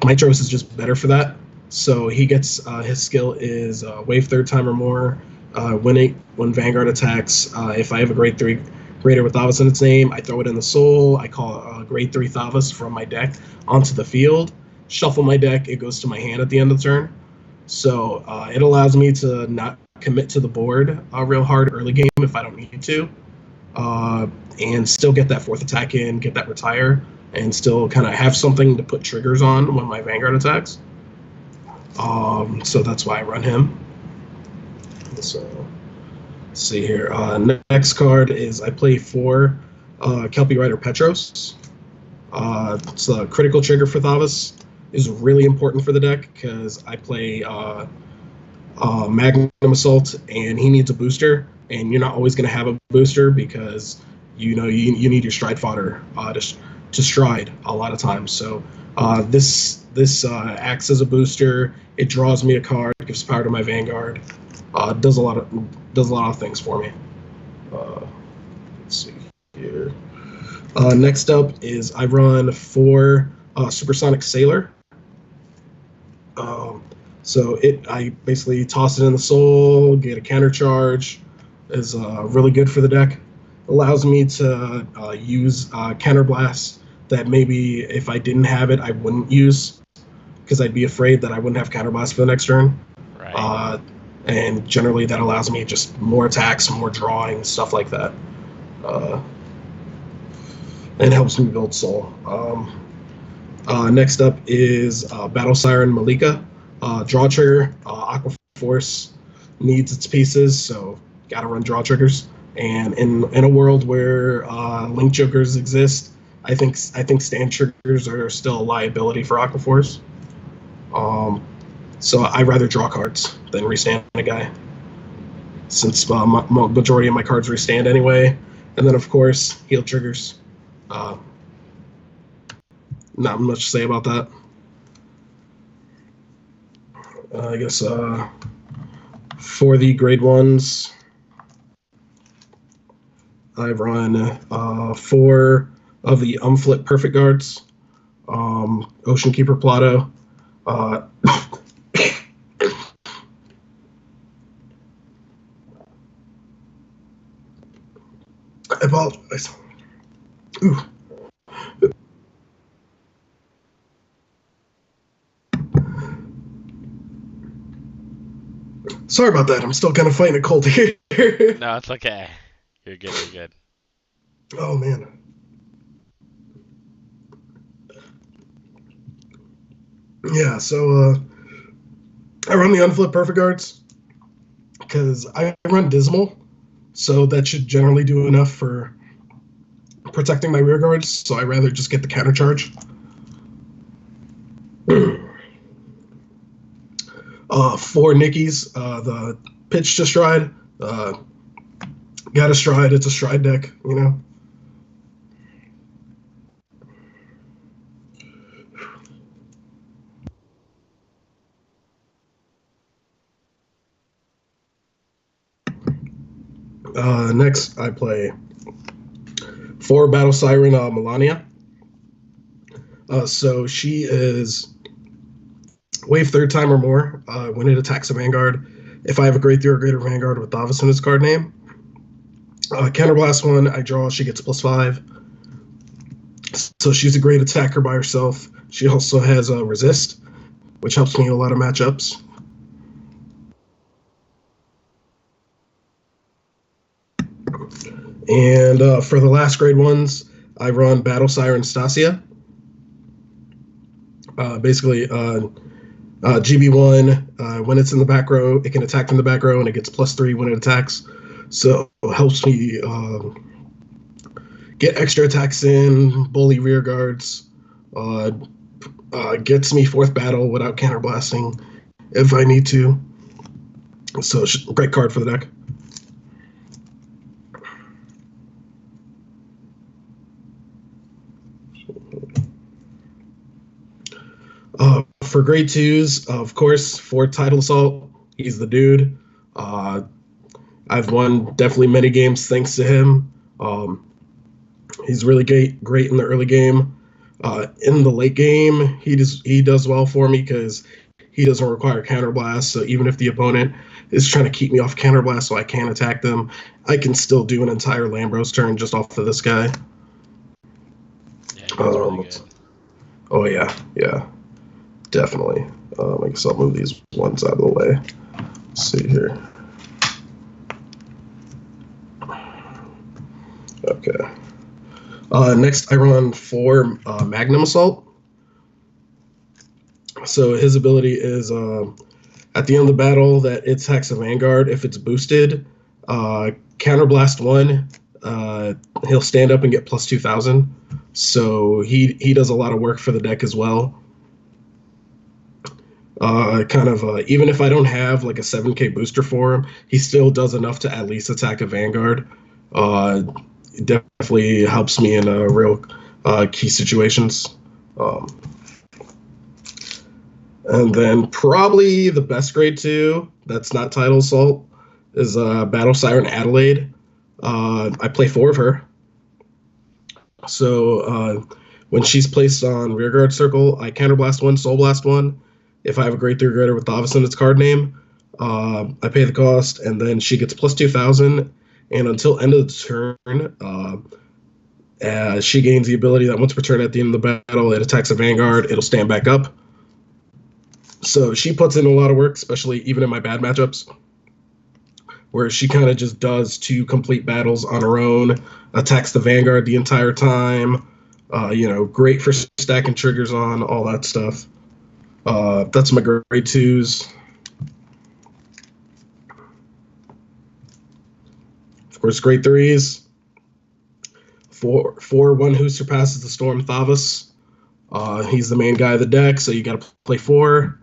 Mitros is just better for that. So he gets his skill is wave third time or more. When Vanguard attacks, if I have a grade 3 Greater with Thavas in its name, I throw it in the soul. I call grade 3 Thavas from my deck onto the field. Shuffle my deck. It goes to my hand at the end of the turn. So it allows me to not commit to the board real hard early game if I don't need to, and still get that fourth attack in, get that retire, and still kind of have something to put triggers on when my Vanguard attacks. So that's why I run him. So let's see here. Next card is I play 4 Kelpie Rider Petros. It's a critical trigger for Thavas. Is really important for the deck because I play Magnum Assault and he needs a booster, and you're not always going to have a booster because you need your stride fodder to stride a lot of times. So this acts as a booster. It draws me a card, gives power to my Vanguard. Does a lot of things for me. Let's see here. Next up is I run 4 Supersonic Sailor. So I basically toss it in the soul, get a counter charge. Is really good for the deck. Allows me to use counter blast that maybe if I didn't have it I wouldn't use because I'd be afraid that I wouldn't have counter blast for the next turn.
Right.
And generally that allows me just more attacks, more drawing, stuff like that. And helps me build soul. Next up is Battle Siren Malika. Draw trigger. Aqua Force needs its pieces, so gotta run draw triggers. And in a world where link jokers exist, I think stand triggers are still a liability for Aqua Force. So I'd rather draw cards than restand a guy, since majority of my cards restand anyway. And then of course heal triggers. Not much to say about that. I guess for the grade 1s, I run 4 of the Umflip Perfect Guards, Ocean Keeper Plato. I apologize. Ooh. Sorry about that. I'm still kind of fighting a cold here.
No, it's okay. You're good. You're good.
Oh man. Yeah. So I run the Unflip Perfect Guards because I run Dismal, so that should generally do enough for protecting my rear guards. So I rather just get the counter charge. 4 Nickies, the pitch to stride. Got a stride. It's a stride deck, you know. Next, I play 4 Battle Siren Melania. So she is wave 3rd time or more when it attacks a Vanguard. If I have a grade 3 or greater Vanguard with Thavas in its card name. Counterblast 1, I draw, she gets +5. So she's a great attacker by herself. She also has resist, which helps me in a lot of matchups. And for the last grade ones, I run Battle Siren Stasia. Basically, GB1, when it's in the back row, it can attack from the back row, and it gets +3 when it attacks. So it helps me get extra attacks in, bully rear guards, gets me 4th battle without counterblasting if I need to. So great card for the deck. For grade 2s, of course, for Tidal Assault, he's the dude. I've won definitely many games thanks to him. He's really great in the early game. In the late game, he does well for me because he doesn't require counterblast. So even if the opponent is trying to keep me off counterblast so I can't attack them, I can still do an entire Lambros turn just off of this guy.
Yeah, he's really good.
Oh yeah, definitely. I guess I'll move these ones out of the way. Let's see here. Okay. Next, I run 4 Magnum Assault. So his ability is at the end of the battle that it attacks a Vanguard. If it's boosted, Counterblast 1, he'll stand up and get +2,000. So he does a lot of work for the deck as well. Even if I don't have like a 7k booster for him, he still does enough to at least attack a Vanguard. It definitely helps me in real key situations. And then probably the best grade 2 that's not Tidal Assault is Battle Siren Adelaide. I play 4 of her. So when she's placed on Rearguard Circle, I Counterblast 1, Soul Blast 1. If I have a grade 3 greater with Thavas in its card name, I pay the cost, and then she gets +2,000. And until end of the turn, she gains the ability that once per turn at the end of the battle, it attacks a Vanguard, it'll stand back up. So she puts in a lot of work, especially even in my bad matchups, where she kind of just does 2 complete battles on her own, attacks the Vanguard the entire time. Great for stacking triggers on, all that stuff. That's my grade 2s. Of course, grade 3s. For one who surpasses the Storm, Thavas. He's the main guy of the deck, so you got to play 4.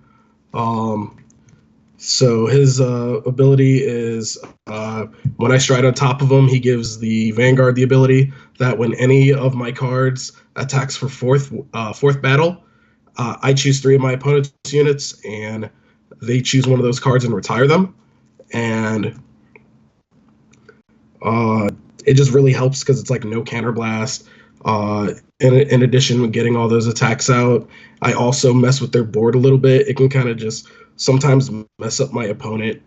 So his ability is when I stride on top of him, he gives the Vanguard the ability that when any of my cards attacks for fourth battle, I choose 3 of my opponent's units, and they choose one of those cards and retire them. And it just really helps because it's like no counterblast. In addition to getting all those attacks out, I also mess with their board a little bit. It can kind of just sometimes mess up my opponent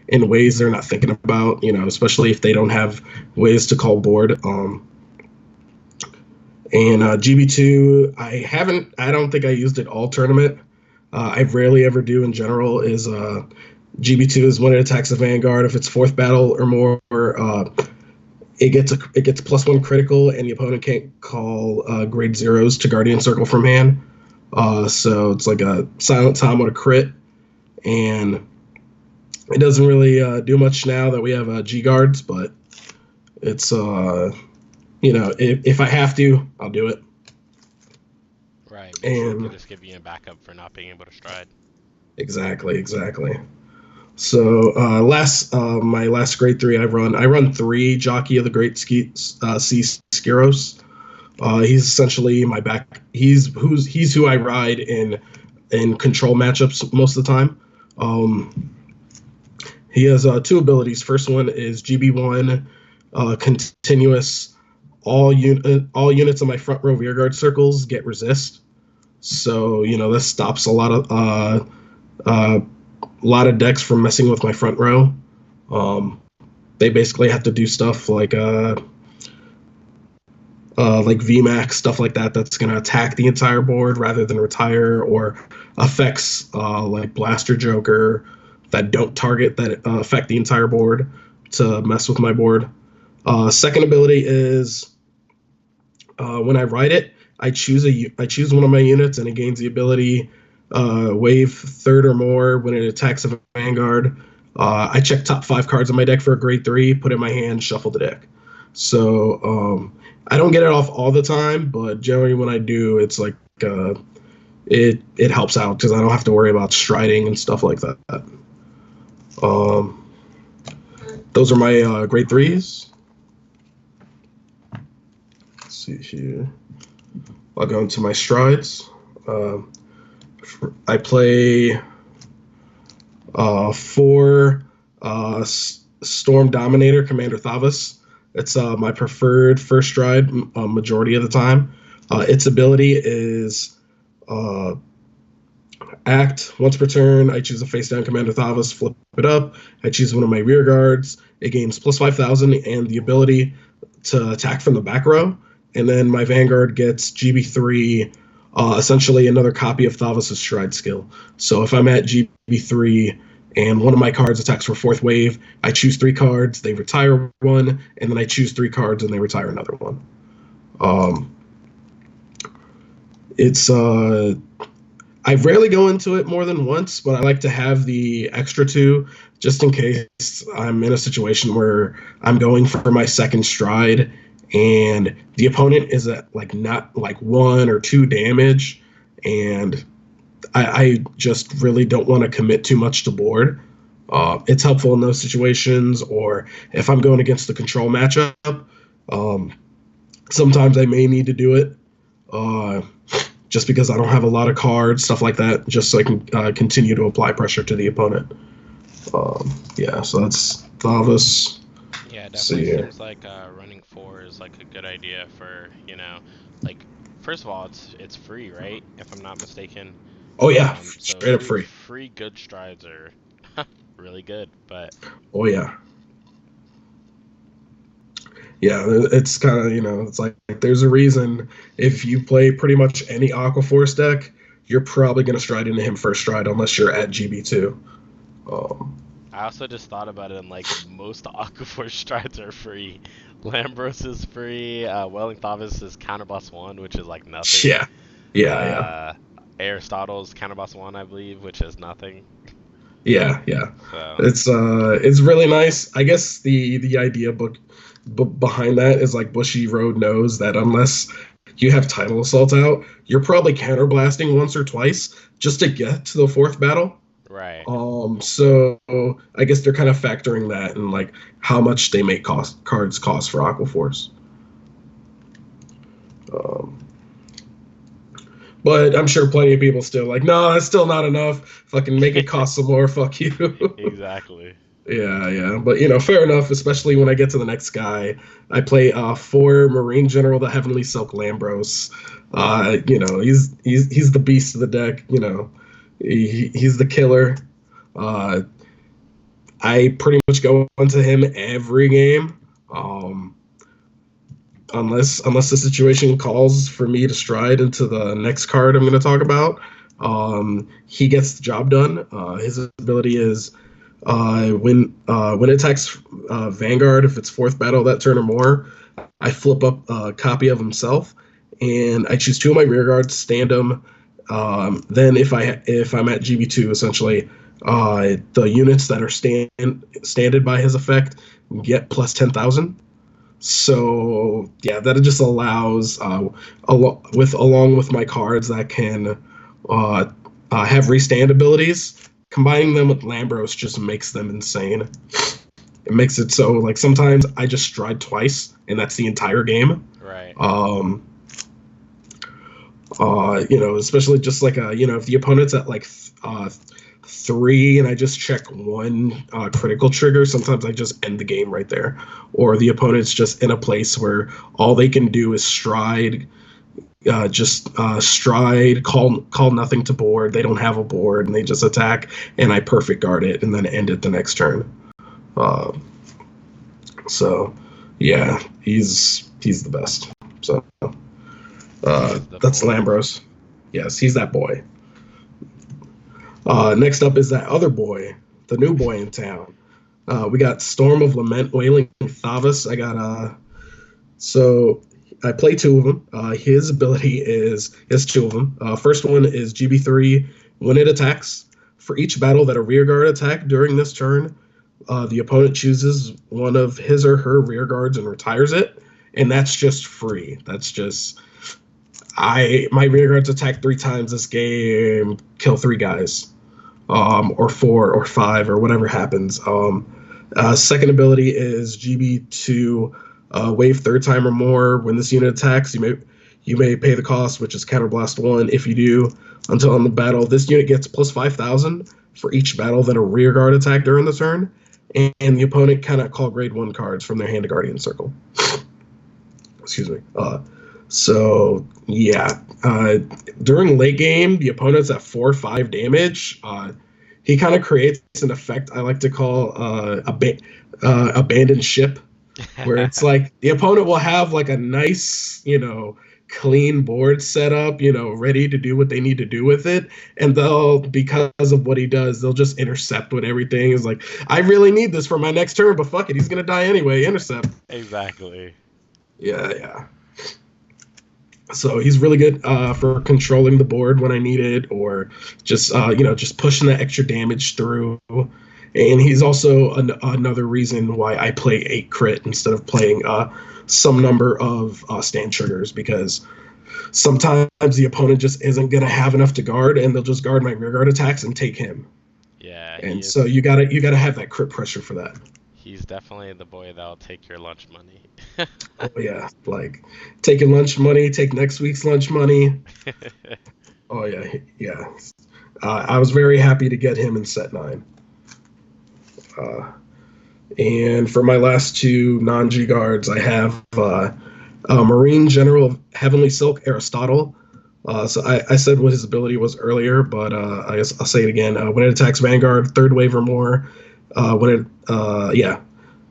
in ways they're not thinking about, especially if they don't have ways to call board. And GB2, I don't think I used it all tournament. I rarely ever do in general, is GB2 is when it attacks a Vanguard. If it's 4th battle or more, it gets +1 critical, and the opponent can't call grade 0s to Guardian Circle from hand. So it's like a Silent Tom with a crit, and it doesn't really do much now that we have G guards, but it's if I have to, I'll do it.
Right.
And
it just give you a backup for not being able to stride.
Exactly. So my last grade 3 I run 3 Jockey of the Great C Skiros. He's essentially my back. He's who I ride in control matchups most of the time. He has two abilities. First one is GB1, continuous. All units in my front row rearguard circles get resist. So this stops a lot of decks from messing with my front row. They basically have to do stuff like VMAX, stuff like that, that's going to attack the entire board rather than retire, or effects like Blaster Joker that don't target, that affect the entire board to mess with my board. Second ability is when I ride it, I choose one of my units, and it gains the ability wave third or more when it attacks a Vanguard. I check top 5 cards in my deck for a grade 3, put it in my hand, shuffle the deck. So I don't get it off all the time, but generally when I do, it's like it helps out because I don't have to worry about striding and stuff like that. Those are my grade 3s. Let's see here. I'll go into my strides. I play 4 Storm Dominator Commander Thavas. It's my preferred first stride majority of the time. Its ability is act. Once per turn, I choose a face-down Commander Thavas, flip it up. I choose one of my rear guards. It gains plus 5,000 and the ability to attack from the back row. And then my Vanguard gets GB3, essentially another copy of Thavas' stride skill. So if I'm at GB3 and one of my cards attacks for 4th wave, I choose 3 cards, they retire 1, and then I choose 3 cards and they retire another 1. I rarely go into it more than once, but I like to have the extra 2 just in case I'm in a situation where I'm going for my second stride and the opponent is at not 1 or 2 damage, and I just really don't want to commit too much to board. It's helpful in those situations, or if I'm going against the control matchup, sometimes I may need to do it just because I don't have a lot of cards, stuff like that, just so I can continue to apply pressure to the opponent. So that's Thavas.
Yeah, definitely seems like running 4 is a good idea for, first of all, it's free, right? If I'm not mistaken.
Oh yeah,
so
straight up free.
Free good strides are really good, but.
Oh yeah. Yeah, it's kind of, it's like there's a reason if you play pretty much any Aquaforce deck, you're probably going to stride into him first stride unless you're at GB2.
I also just thought about it, and most Aquaforce strides are free. Lambros is free. Welling Thavas is counterboss 1, which is nothing.
Yeah.
Aristotle's counterboss 1, I believe, which is nothing.
Yeah.
So.
It's really nice. I guess the idea behind that is Bushiroad knows that unless you have Tidal Assault out, you're probably counterblasting once or twice just to get to the 4th battle.
Right.
So I guess they're kind of factoring that in how much they make cards cost for Aquaforce. But I'm sure plenty of people still no, that's still not enough. Fucking make it cost some more. Fuck you.
Exactly.
Yeah. But fair enough. Especially when I get to the next guy, I play 4 Marine General, the Heavenly Silk Lambros. He's the beast of the deck. He's the killer. I pretty much go into him every game, unless the situation calls for me to stride into the next card I'm going to talk about. He gets the job done. His ability is when it attacks Vanguard, if it's 4th battle that turn or more, I flip up a copy of himself, and I choose 2 of my rear guards, stand them. Then if I'm at GB2, essentially, the units that are standed by his effect get plus 10,000. So yeah, that just allows along with my cards that can have restand abilities. Combining them with Lambros just makes them insane. It makes it so sometimes I just stride twice, and that's the entire game.
Right.
Especially just if the opponent's at 3 and I just check one critical trigger, sometimes I just end the game right there. Or the opponent's just in a place where all they can do is stride, stride, call nothing to board. They don't have a board, and they just attack, and I perfect guard it, and then end it the next turn. So, yeah, he's the best. So, that's Lambros. Yes, he's that boy. Next up is that other boy, the new boy in town. We got Storm of Lament, Wailing Thavas. So I play 2 of them. His ability is two of them. First one is GB3. When it attacks, for each battle that a rearguard attack during this turn, the opponent chooses one of his or her rearguards and retires it, and that's just free. That's just my rearguards attack 3 times this game, kill 3 guys, or 4 or 5 or whatever happens. Second ability is GB2. Wave 3rd time or more. When this unit attacks, you may pay the cost, which is Counterblast 1. If you do, until end of battle, this unit gets plus 5,000 for each battle that a rearguard attack during the turn, and the opponent cannot call grade 1 cards from their hand to Guardian Circle. Excuse me. So yeah, during late game, the opponent's at 4 or 5 damage. He kind of creates an effect I like to call abandoned ship, where it's like the opponent will have like a nice, clean board set up, ready to do what they need to do with it. And because of what he does, they'll just intercept when everything is like, I really need this for my next turn, but fuck it, he's going to die anyway. Intercept.
Exactly.
Yeah. So he's really good for controlling the board when I need it, or just, just pushing that extra damage through. And he's also another reason why I play 8 crit instead of playing some number of stand triggers, because sometimes the opponent just isn't going to have enough to guard, and they'll just guard my rearguard attacks and take him.
Yeah.
And so you gotta have that crit pressure for that.
He's definitely the boy that'll take your lunch money.
Oh yeah, like take your lunch money, take next week's lunch money. Oh yeah. I was very happy to get him in set 9. And for my last 2 non-G guards, I have Marine General of Heavenly Silk, Aristotle. So I said what his ability was earlier, but I'll say it again. When it attacks Vanguard, 3rd wave or more.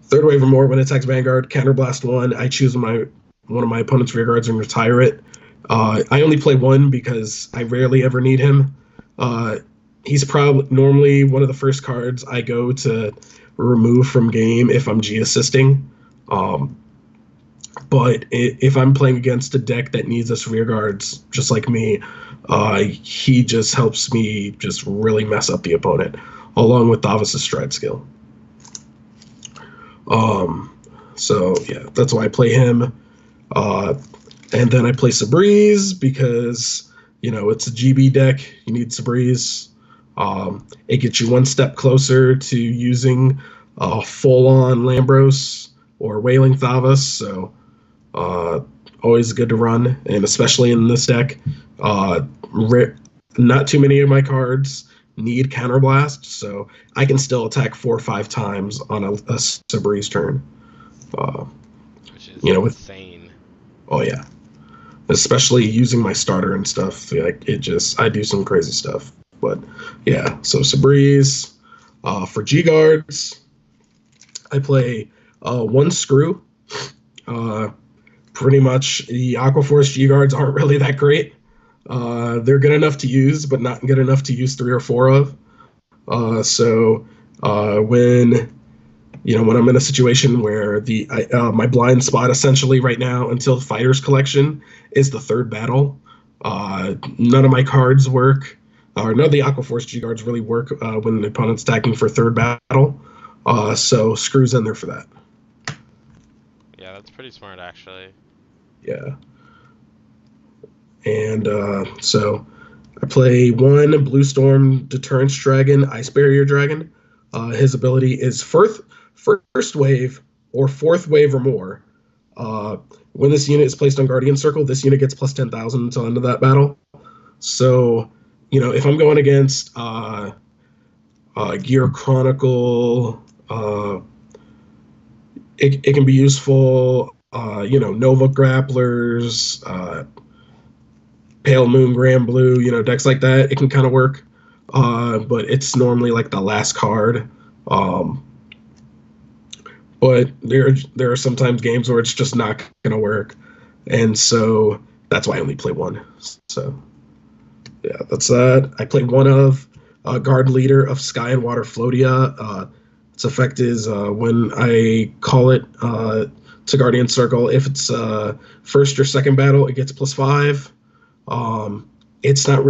Third wave or more. When it attacks Vanguard, Counterblast 1. I choose one of my opponent's rearguards and retire it. I only play 1 because I rarely ever need him. He's probably normally one of the first cards I go to remove from game if I'm G assisting. But if I'm playing against a deck that needs us rearguards, just like me, he just helps me just really mess up the opponent, along with Thavas' stride skill. So yeah, that's why I play him. And then I play Sabriz because, it's a GB deck. You need Sabriz. It gets you one step closer to using full-on Lambros or Wailing Thavas, so always good to run, and especially in this deck. Not too many of my cards need Counterblast, so I can still attack 4 or 5 times on a Sabriz turn.
Which is insane.
Oh yeah. Especially using my starter and stuff. I do some crazy stuff. But yeah, so Sabriz. For G guards, I play 1 Screw. Pretty much the Aquaforce G guards aren't really that great. They're good enough to use, but not good enough to use 3 or 4 of. So when I'm in a situation where my blind spot essentially right now until Fighters Collection is the 3rd battle, none of my cards work. None of the Aquaforce G guards really work when the opponent's attacking for 3rd battle. So Screw's in there for that.
Yeah, that's pretty smart, actually.
Yeah. And so I play 1 Blue Storm Deterrence Dragon, Ice Barrier Dragon. His ability is first wave or 4th wave or more. When this unit is placed on Guardian Circle, this unit gets plus 10,000 until end of that battle. So, if I'm going against Gear Chronicle. It can be useful. Nova Grapplers, Pale Moon, Grand Blue, decks like that. It can kind of work, but it's normally like the last card. Um, but there are sometimes games where it's just not gonna work, and so that's why I only play one. So yeah, that's that. I played one of Guard Leader of Sky and Water Floatia. Its effect is when I call it to Guardian Circle, if it's first or second battle, it gets +5. It's not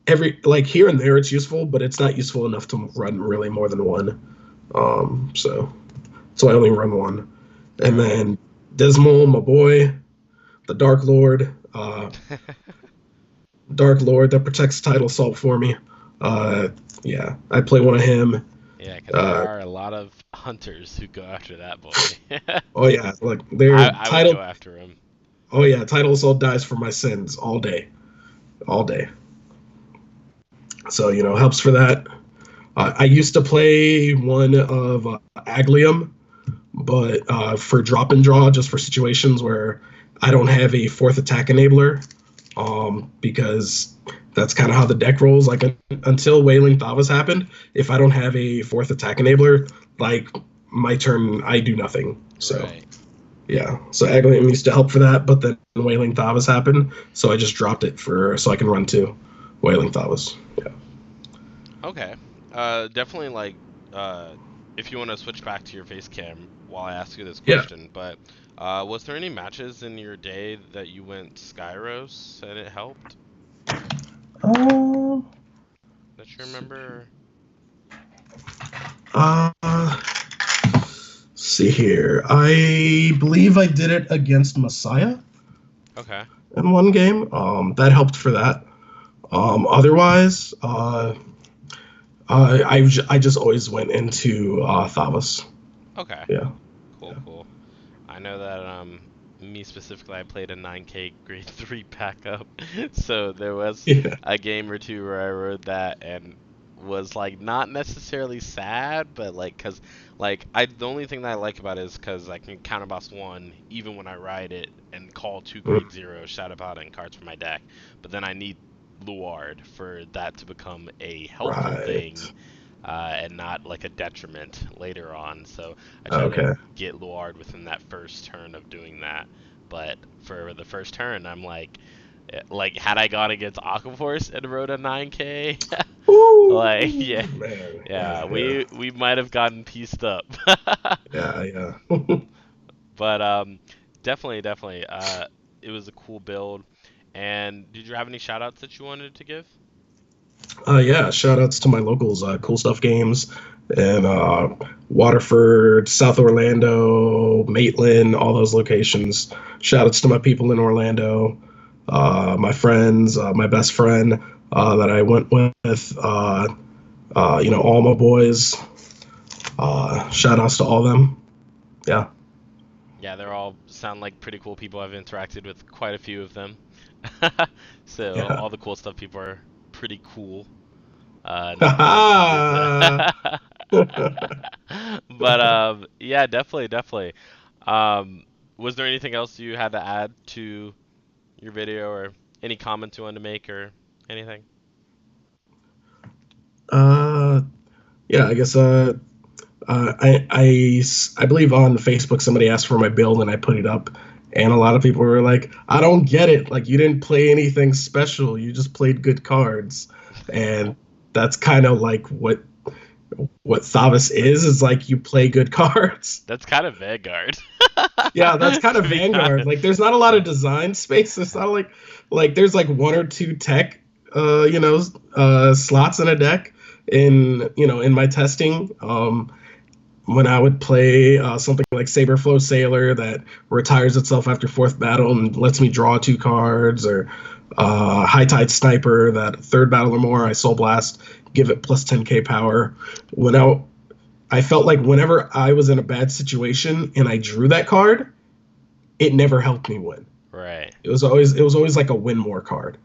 every like here and there it's useful, but it's not useful enough to run really more than one. So I only run one. And then Dismal, my boy, the Dark Lord that protects Tidal Salt for me. Yeah, I play one of him.
Yeah, because there are a lot of hunters who go after that boy.
Oh yeah, like they're
I would
Tidal.
go after him.
Oh yeah, Tidal Assault dies for my sins all day, all day. So helps for that. I used to play one of Aglium, but for drop and draw, just for situations where I don't have a fourth attack enabler, because that's kind of how the deck rolls. Like until Wailing Thavas happened, if I don't have a fourth attack enabler, like my turn, I do nothing. So.
Right.
Yeah, so Aglium used to help for that, but then Wailing Thavas happened, so I just dropped it so I can run two Wailing Thavas. Yeah.
Okay. Definitely like if you want to switch back to your face cam while I ask you this question, but was there any matches in your day that you went Skyros and it helped? That you remember?
See here. I believe I did it against Messiah.
Okay.
In one game. That helped for that. Otherwise, I just always went into Thavas.
Okay.
Yeah.
Cool. I know that me specifically, I played a 9K grade 3 backup, so there was a game or two where I rode that and was like not necessarily sad, but like because like the only thing that I like about it is because I can counterboss one even when I ride it and call 2 grade 0 Shadow Paladin cards for my deck, but then I need Luard for that to become a helpful thing. And not like a detriment later on. So I try to get Luard within that first turn of doing that. But for the first turn, I'm like had I gone against Aquaforce and rode a 9K, like we might have gotten pieced up.
yeah.
But definitely, it was a cool build. And did you have any shout outs that you wanted to give?
Yeah, shout outs to my locals, Cool Stuff Games, and Waterford, South Orlando, Maitland, all those locations. Shout outs to my people in Orlando, my friends, my best friend that I went with, all my boys. Shout outs to all of them. Yeah.
Yeah, they're all sound like pretty cool people. I've interacted with quite a few of them. So all the cool stuff people are pretty cool. But yeah, definitely. Was there anything else you had to add to your video, or any comments you wanted to make, or anything?
Yeah, I guess I believe on Facebook somebody asked for my build and I put it up, and a lot of people were like, "I don't get it. Like you didn't play anything special. You just played good cards," and that's kind of like what Thavas is like you play good cards.
That's kind of Vanguard.
Yeah, that's kind of Vanguard. Like there's not a lot of design space. It's not like there's like one or two tech slots in a deck in my testing. When I would play something like Saberflow Sailor that retires itself after fourth battle and lets me draw 2 cards, or High Tide Sniper that third battle or more I Soul Blast, give it plus 10k power. I felt like whenever I was in a bad situation and I drew that card, it never helped me win.
Right.
It was always like a win more card.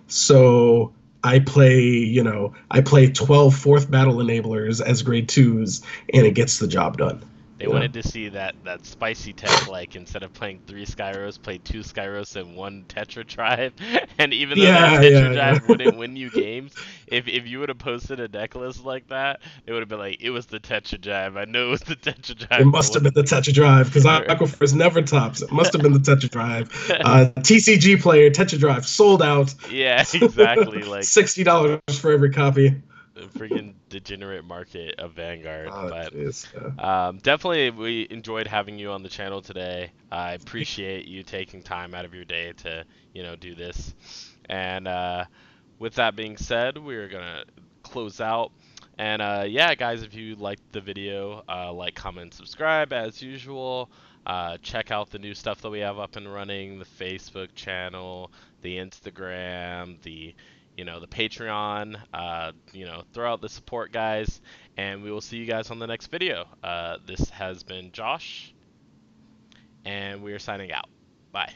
So I play 12 fourth battle enablers as grade twos, and it gets the job done.
They
You know?
wanted to see that spicy tech, like instead of playing three Skyros, play two Skyros and one Tetra Drive. And even though that
Yeah,
Tetra
yeah,
Drive
yeah.
wouldn't win you games, if you would have posted a deck list like that, it would have been like, it was the Tetra Drive. I know it was the Tetra
It
Drive, but it
must have been
wasn't.
the Tetra Drive because Aquifers never tops. It must have been the Tetra Drive.
The...
TCG player Tetra Drive sold out.
Yeah, exactly. Like
$60 for every copy.
the freaking degenerate market of Vanguard.
Oh,
But
jeez. Yeah.
definitely, we enjoyed having you on the channel today. I appreciate you taking time out of your day to, do this. And with that being said, we're gonna close out. And yeah, guys, if you liked the video, like, comment, subscribe as usual. Check out the new stuff that we have up and running: the Facebook channel, the Instagram, the Patreon. Throw out the support, guys, and we will see you guys on the next video. This has been Josh, and we are signing out. Bye.